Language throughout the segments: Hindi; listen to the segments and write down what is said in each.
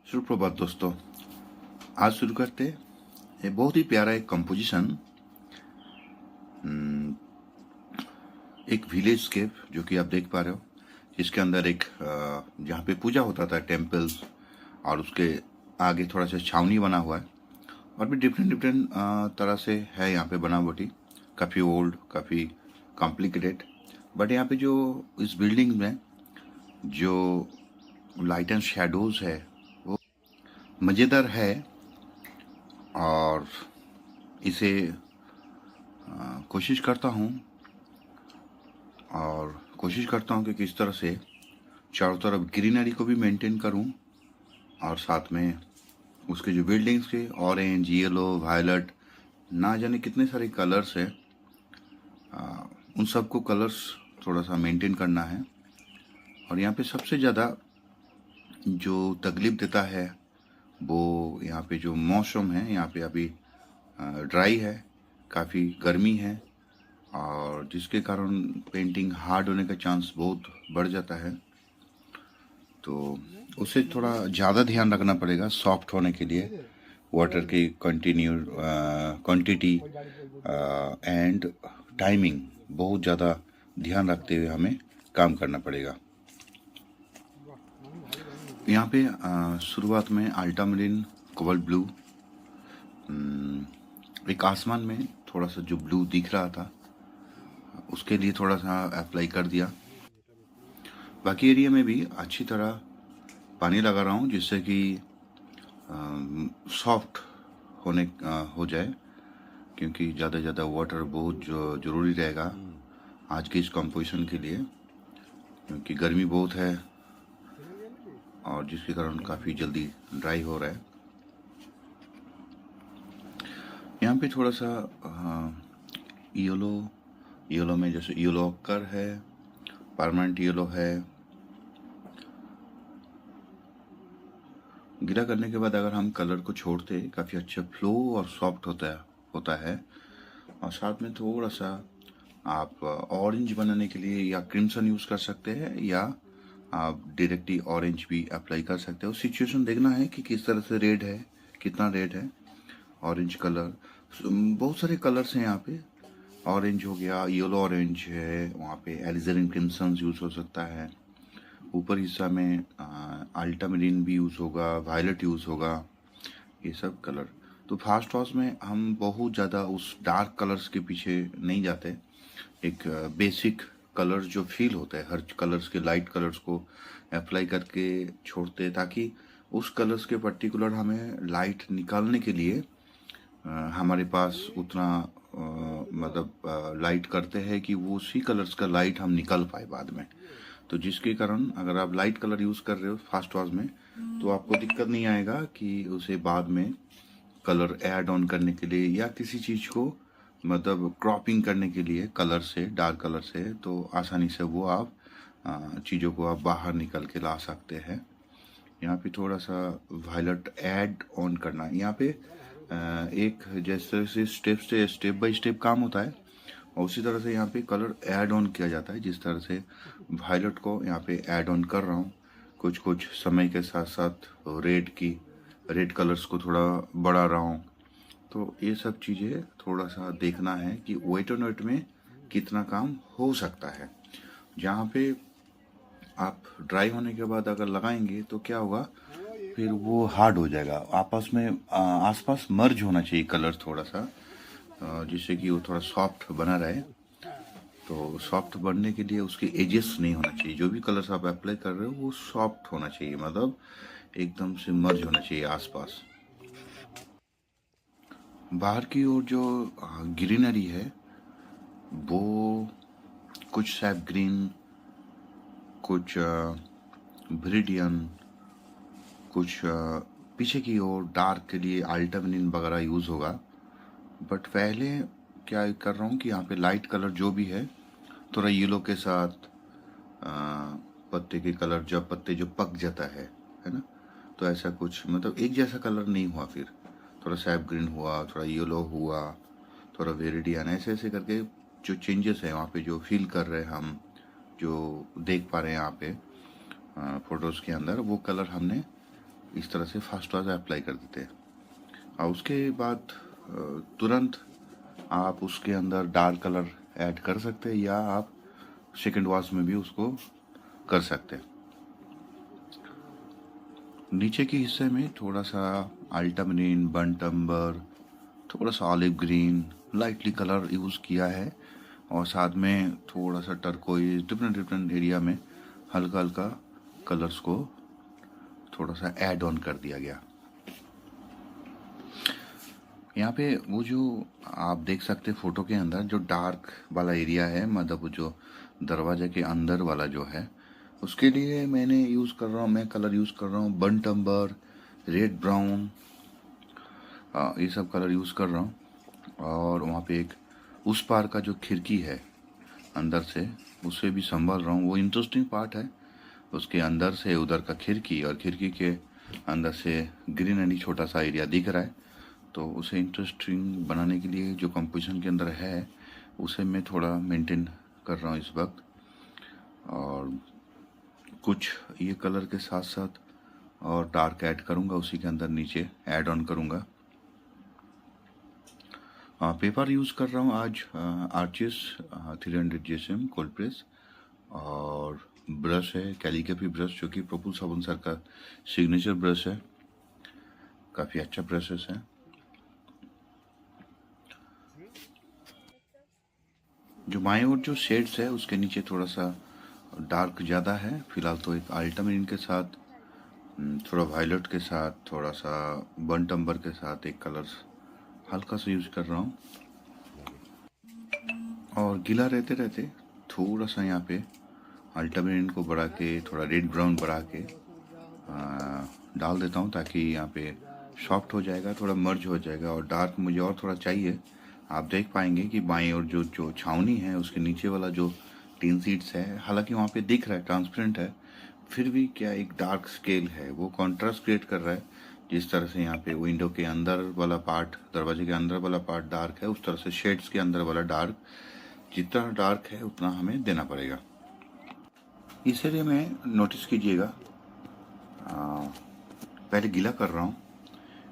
सुप्रभात दोस्तों। आज शुरू करते हैं ये बहुत ही प्यारा एक कंपोजिशन, एक विलेज स्केप जो कि आप देख पा रहे हो, जिसके अंदर एक जहाँ पे पूजा होता था टेम्पल्स, और उसके आगे थोड़ा सा छावनी बना हुआ है और भी डिफरेंट डिफरेंट तरह से है यहाँ पे बनावटी, काफ़ी ओल्ड, काफ़ी कॉम्प्लिकेटेड। बट यहाँ पे जो इस बिल्डिंग में जो लाइट एंड शेडोज है वो मज़ेदार है। और इसे कोशिश करता हूँ कि किस तरह से चारों तरफ ग्रीनरी को भी मेंटेन करूँ, और साथ में उसके जो बिल्डिंग्स के ऑरेंज, येलो, वायलट, ना जाने कितने सारे कलर्स हैं, उन सबको कलर्स थोड़ा सा मेंटेन करना है। और यहाँ पे सबसे ज़्यादा जो तकलीफ देता है वो यहाँ पे जो मौसम है, यहाँ पे अभी ड्राई है, काफ़ी गर्मी है, और जिसके कारण पेंटिंग हार्ड होने का चांस बहुत बढ़ जाता है। तो उसे थोड़ा ज़्यादा ध्यान रखना पड़ेगा सॉफ्ट होने के लिए। वाटर की क्वांटिटी एंड टाइमिंग बहुत ज़्यादा ध्यान रखते हुए हमें काम करना पड़ेगा। यहाँ पे शुरुआत में अल्ट्रामरीन, कोबाल्ट ब्लू, एक आसमान में थोड़ा सा जो ब्लू दिख रहा था उसके लिए थोड़ा सा अप्लाई कर दिया। बाकी एरिया में भी अच्छी तरह पानी लगा रहा हूँ जिससे कि सॉफ्ट हो जाए, क्योंकि ज़्यादा ज़्यादा वाटर बहुत ज़रूरी रहेगा आज के इस कंपोजिशन के लिए, क्योंकि गर्मी बहुत है और जिसके कारण काफ़ी जल्दी ड्राई हो रहा है। यहाँ पे थोड़ा सा येलो में जैसे येलो ऑकर है, परमानेंट येलो है। गीला करने के बाद अगर हम कलर को छोड़ते काफ़ी अच्छा फ्लो और सॉफ्ट होता है। और साथ में थोड़ा सा आप ऑरेंज बनाने के लिए या क्रिम्सन यूज़ कर सकते हैं, या आप डायरेक्टली ऑरेंज भी अप्लाई कर सकते हो। सिचुएशन देखना है कि किस तरह से रेड है, कितना रेड है। ऑरेंज कलर, बहुत सारे कलर्स हैं यहाँ पे। ऑरेंज हो गया, येलो ऑरेंज है, वहाँ पे एलिज़ेरिन क्रिम्सन यूज़ हो सकता है। ऊपर हिस्सा में अल्ट्रामरीन भी यूज़ होगा, वायलेट यूज़ होगा, ये सब कलर। तो फास्ट वॉश में हम बहुत ज़्यादा उस डार्क कलर्स के पीछे नहीं जाते। एक बेसिक कलर जो फील होता है, हर कलर्स के लाइट कलर्स को अप्लाई करके छोड़ते, ताकि उस कलर्स के पर्टिकुलर हमें लाइट निकालने के लिए हमारे पास उतना मतलब लाइट करते हैं कि वो उसी कलर्स का लाइट हम निकाल पाए बाद में। तो जिसके कारण अगर आप लाइट कलर यूज़ कर रहे हो फास्ट वॉश में तो आपको दिक्कत नहीं आएगा कि उसे बाद में कलर ऐड ऑन करने के लिए या किसी चीज़ को मतलब क्रॉपिंग करने के लिए कलर से, डार्क कलर से, तो आसानी से वो आप चीज़ों को आप बाहर निकल के ला सकते हैं। यहाँ पे थोड़ा सा वायलेट ऐड ऑन करना है। यहाँ पे एक जैसे से स्टेप बाय स्टेप काम होता है, और उसी तरह से यहाँ पे कलर ऐड ऑन किया जाता है। जिस तरह से वायलेट को यहाँ पे ऐड ऑन कर रहा हूँ, कुछ कुछ समय के साथ साथ रेड कलर्स को थोड़ा बढ़ा रहा हूँ। तो ये सब चीज़ें थोड़ा सा देखना है कि वेट एंड वेट में कितना काम हो सकता है। जहाँ पे आप ड्राई होने के बाद अगर लगाएंगे तो क्या होगा, फिर वो हार्ड हो जाएगा। आपस में आसपास मर्ज होना चाहिए कलर थोड़ा सा, जिससे कि वो थोड़ा सॉफ्ट बना रहे। तो सॉफ्ट बनने के लिए उसके एजेस नहीं होना चाहिए। जो भी कलर्स आप अप्लाई कर रहे हो वो सॉफ्ट होना चाहिए, मतलब एकदम से मर्ज होना चाहिए आसपास। बाहर की ओर जो ग्रीनरी है वो कुछ सैप ग्रीन, कुछ ब्रिडियन, कुछ पीछे की ओर डार्क के लिए अल्ट्रामरीन वगैरह यूज़ होगा। बट पहले क्या कर रहा हूँ कि यहाँ पे लाइट कलर जो भी है थोड़ा येलो के साथ पत्ते के कलर, जब पत्ते जो पक जाता है ना, तो ऐसा कुछ मतलब एक जैसा कलर नहीं हुआ, फिर थोड़ा सैप ग्रीन हुआ, थोड़ा येलो हुआ, थोड़ा वेरिडियन, ऐसे ऐसे करके जो चेंजेस है वहाँ पे जो फील कर रहे हैं हम, जो देख पा रहे हैं यहाँ पे फोटोज़ के अंदर, वो कलर हमने इस तरह से फर्स्ट वाश अप्लाई कर देते हैं। और उसके बाद तुरंत आप उसके अंदर डार्क कलर ऐड कर सकते हैं, या आप सेकेंड वॉश में भी उसको कर सकते हैं। नीचे के हिस्से में थोड़ा सा अल्टामरीन, बर्न्ट अम्बर, थोड़ा सा olive green lightly colour use किया है, और साथ में थोड़ा सा टर्कोइज, डिफरेंट डिफरेंट एरिया में हल्का हल्का कलर्स को थोड़ा सा ऐड ऑन कर दिया गया। यहाँ पे वो जो आप देख सकते हैं फोटो के अंदर जो डार्क वाला एरिया है, मतलब वो जो दरवाजे के अंदर वाला जो है, उसके लिए मैंने यूज़ कर रहा हूँ, मैं कलर यूज़ कर रहा हूँ बर्न्ट अम्बर, रेड ब्राउन, ये सब कलर यूज़ कर रहा हूँ। और वहाँ पे एक उस पार का जो खिड़की है अंदर से, उसे भी संभाल रहा हूँ। वो इंटरेस्टिंग पार्ट है, उसके अंदर से उधर का खिड़की, और खिड़की के अंदर से ग्रीनरी छोटा सा एरिया दिख रहा है। तो उसे इंटरेस्टिंग बनाने के लिए जो कंपोजिशन के अंदर है, उसे मैं थोड़ा मेंटेन कर रहा हूँ इस वक्त। और कुछ ये कलर के साथ साथ और डार्क ऐड करूँगा, उसी के अंदर नीचे ऐड ऑन करूँगा। पेपर यूज़ कर रहा हूँ आज आर्चिस 300 GSM कोल्ड प्रेस, और ब्रश है कैलीग्राफी ब्रश, जो कि प्रफुल्ल साबुन सर का सिग्नेचर ब्रश है, काफ़ी अच्छा ब्रशेस है। जो बाएं ओर जो शेड्स है उसके नीचे थोड़ा सा डार्क ज़्यादा है फिलहाल, तो एक अल्टामरीन के साथ, थोड़ा वायलेट के साथ, थोड़ा सा बर्न्ट अम्बर के साथ एक कलर्स हल्का सा यूज़ कर रहा हूँ। और गीला रहते रहते थोड़ा सा यहाँ पे अल्टामरीन को बढ़ा के, थोड़ा रेड ब्राउन बढ़ा के डाल देता हूँ, ताकि यहाँ पे सॉफ्ट हो जाएगा, थोड़ा मर्ज हो जाएगा। और डार्क मुझे और थोड़ा चाहिए। आप देख पाएंगे कि बाएं और जो जो छावनी है उसके नीचे वाला जो टीन सीट्स है, हालांकि वहाँ पे दिख रहा है ट्रांसपेरेंट है, फिर भी क्या एक डार्क स्केल है, वो कॉन्ट्रास्ट क्रिएट कर रहा है। जिस तरह से यहाँ पे विंडो के अंदर वाला पार्ट, दरवाजे के अंदर वाला पार्ट डार्क है, उस तरह से शेड्स के अंदर वाला डार्क, जितना डार्क है उतना हमें देना पड़ेगा। इसीलिए मैं नोटिस कीजिएगा, पहले गीला कर रहा हूँ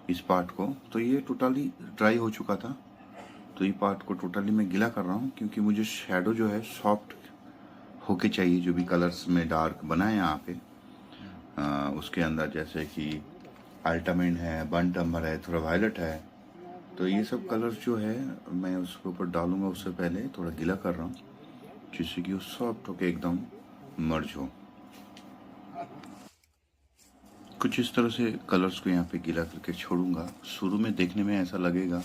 इस पार्ट को, तो ये टोटली ड्राई हो चुका था, तो ये पार्ट को टोटली मैं गीला कर रहा हूँ, क्योंकि मुझे शेडो जो है सॉफ्ट होके चाहिए। जो भी कलर्स में डार्क बना है यहाँ पे उसके अंदर, जैसे कि अल्टामिन है, बर्न्ट अम्बर है, थोड़ा वायलेट है, तो ये सब कलर्स जो है मैं उसके ऊपर डालूंगा। उससे पहले थोड़ा गीला कर रहा हूँ, जिससे कि वो सॉफ्ट होके एकदम मर्ज हो। कुछ इस तरह से कलर्स को यहाँ पे गीला करके छोड़ूंगा। शुरू में देखने में ऐसा लगेगा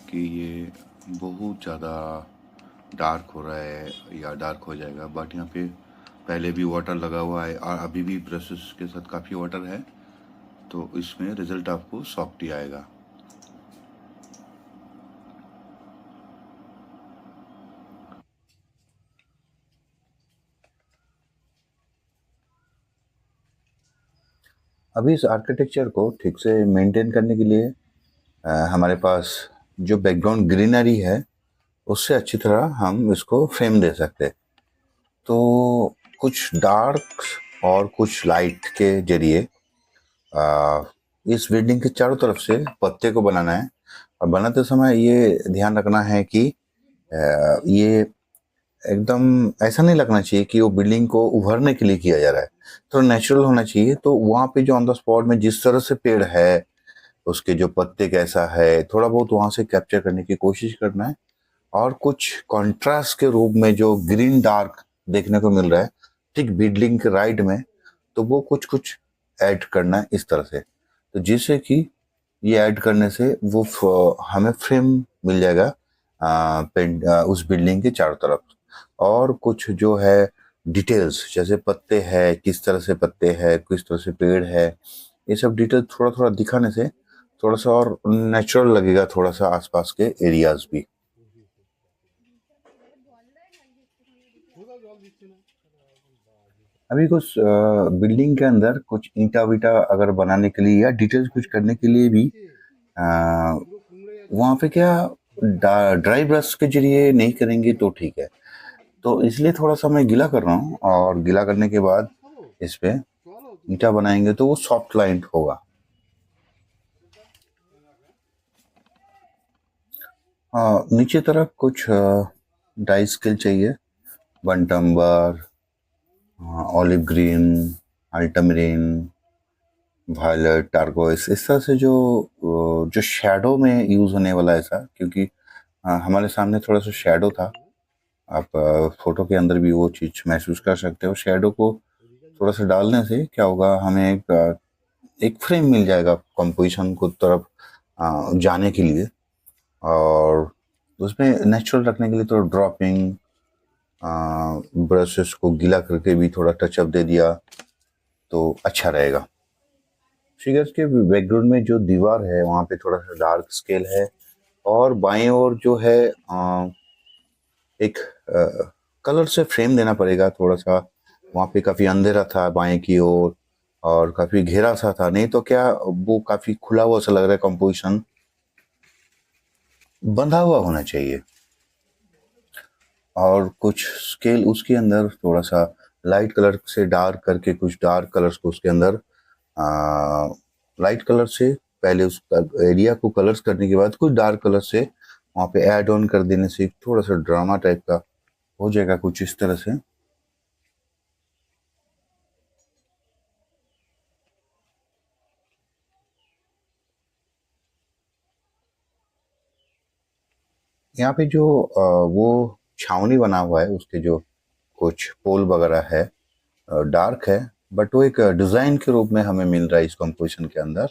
कि ये बहुत ज़्यादा डार्क हो रहा है या डार्क हो जाएगा, बट यहाँ पे पहले भी वाटर लगा हुआ है और अभी भी ब्रशेस के साथ काफ़ी वाटर है, तो इसमें रिजल्ट आपको सॉफ्ट ही आएगा। अभी इस आर्किटेक्चर को ठीक से मेंटेन करने के लिए हमारे पास जो बैकग्राउंड ग्रीनरी है उससे अच्छी तरह हम इसको फ्रेम दे सकते हैं। तो कुछ डार्क और कुछ लाइट के जरिए इस बिल्डिंग के चारों तरफ से पत्ते को बनाना है। और बनाते समय ये ध्यान रखना है कि ये एकदम ऐसा नहीं लगना चाहिए कि वो बिल्डिंग को उभरने के लिए किया जा रहा है, तो नेचुरल होना चाहिए। तो वहाँ पे जो ऑन द स्पॉट में जिस तरह से पेड़ है, उसके जो पत्ते कैसा है, थोड़ा बहुत वहाँ से कैप्चर करने की कोशिश करना है। और कुछ कॉन्ट्रास्ट के रूप में जो ग्रीन डार्क देखने को मिल रहा है ठीक बिल्डिंग के राइट में, तो वो कुछ कुछ ऐड करना है इस तरह से, तो जिससे कि ये ऐड करने से वो हमें फ्रेम मिल जाएगा उस बिल्डिंग के चारों तरफ। और कुछ जो है डिटेल्स, जैसे पत्ते है, किस तरह से पत्ते है, किस तरह से पेड़ है, ये सब डिटेल थोड़ा थोड़ा दिखाने से थोड़ा सा और नेचुरल लगेगा, थोड़ा सा आसपास के एरियाज भी। अभी कुछ बिल्डिंग के अंदर कुछ ईंटा वीटा अगर बनाने के लिए या डिटेल्स कुछ करने के लिए भी वहाँ पे क्या ड्राई ब्रश के जरिए नहीं करेंगे तो ठीक है। तो इसलिए थोड़ा सा मैं गीला कर रहा हूँ, और गीला करने के बाद इस पे ईंटा बनाएंगे तो वो सॉफ्ट लाइन होगा। नीचे तरफ कुछ डाई स्केल चाहिए, वनटम्बर, ऑलिव ग्रीन, अल्टमरीन, वायलेट, टार्कोइस, इस तरह से जो शैडो में यूज होने वाला है ऐसा, क्योंकि हमारे सामने थोड़ा सा शैडो था। आप फोटो के अंदर भी वो चीज महसूस कर सकते हो। शैडो को थोड़ा सा डालने से क्या होगा, हमें एक फ्रेम मिल जाएगा कंपोजिशन को तरफ जाने के लिए। और उसमें नेचुरल रखने के लिए थोड़ा ड्रॉपिंग ब्रशेस को गीला करके भी थोड़ा टचअप दे दिया तो अच्छा रहेगा। फिगर्स के बैकग्राउंड में जो दीवार है वहाँ पे थोड़ा सा डार्क स्केल है, और बाएं ओर जो है एक कलर से फ्रेम देना पड़ेगा थोड़ा सा। वहाँ पे काफी अंधेरा था बाएं की ओर, और काफी घेरा सा था, नहीं तो क्या वो काफी खुला हुआ सा लग रहा है। कंपोजिशन बंधा हुआ होना चाहिए। और कुछ स्केल उसके अंदर थोड़ा सा लाइट कलर से डार्क करके, कुछ डार्क कलर्स को उसके अंदर लाइट कलर से पहले उस एरिया को कलर्स करने के बाद कुछ डार्क कलर से वहाँ पे ऐड ऑन कर देने से थोड़ा सा ड्रामा टाइप का हो जाएगा, कुछ इस तरह से। यहाँ पे जो वो छावनी बना हुआ है उसके जो कुछ पोल वगैरह है डार्क है, बट वो एक डिजाइन के रूप में हमें मिल रहा है इस कंपोजिशन के अंदर।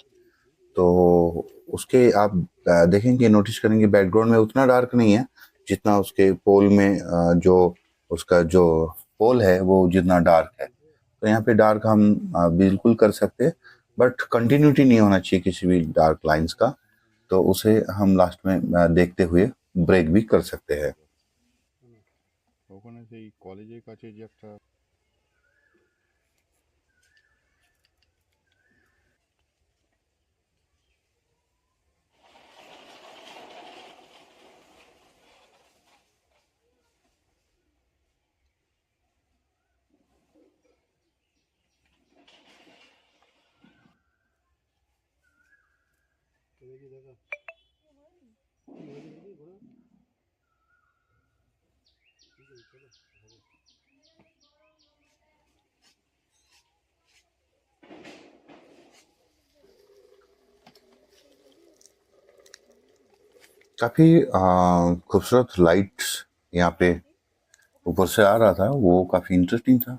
तो उसके आप देखेंगे, नोटिस करेंगे बैकग्राउंड में उतना डार्क नहीं है जितना उसके पोल में जो उसका जो पोल है वो जितना डार्क है। तो यहाँ पे डार्क हम बिल्कुल कर सकते हैं, बट कंटिन्यूटी नहीं होना चाहिए किसी भी डार्क लाइंस का। तो उसे हम लास्ट में देखते हुए ब्रेक भी कर सकते हैं। ওখানে সেই কলেজের কাছে যে একটা काफी खूबसूरत लाइट्स यहाँ पे ऊपर से आ रहा था, वो काफी इंटरेस्टिंग था।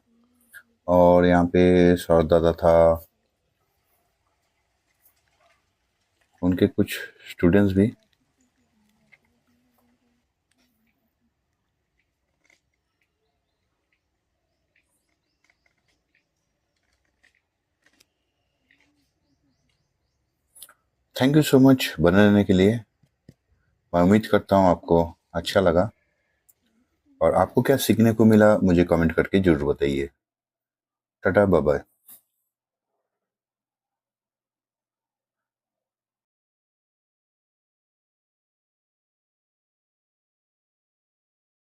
और यहाँ पे सौरभ दादा था, उनके कुछ स्टूडेंट्स भी। थैंक यू सो मच बने रहने के लिए। मैं उम्मीद करता हूँ आपको अच्छा लगा, और आपको क्या सीखने को मिला मुझे कमेंट करके जरूर बताइए। Tata, bye bye.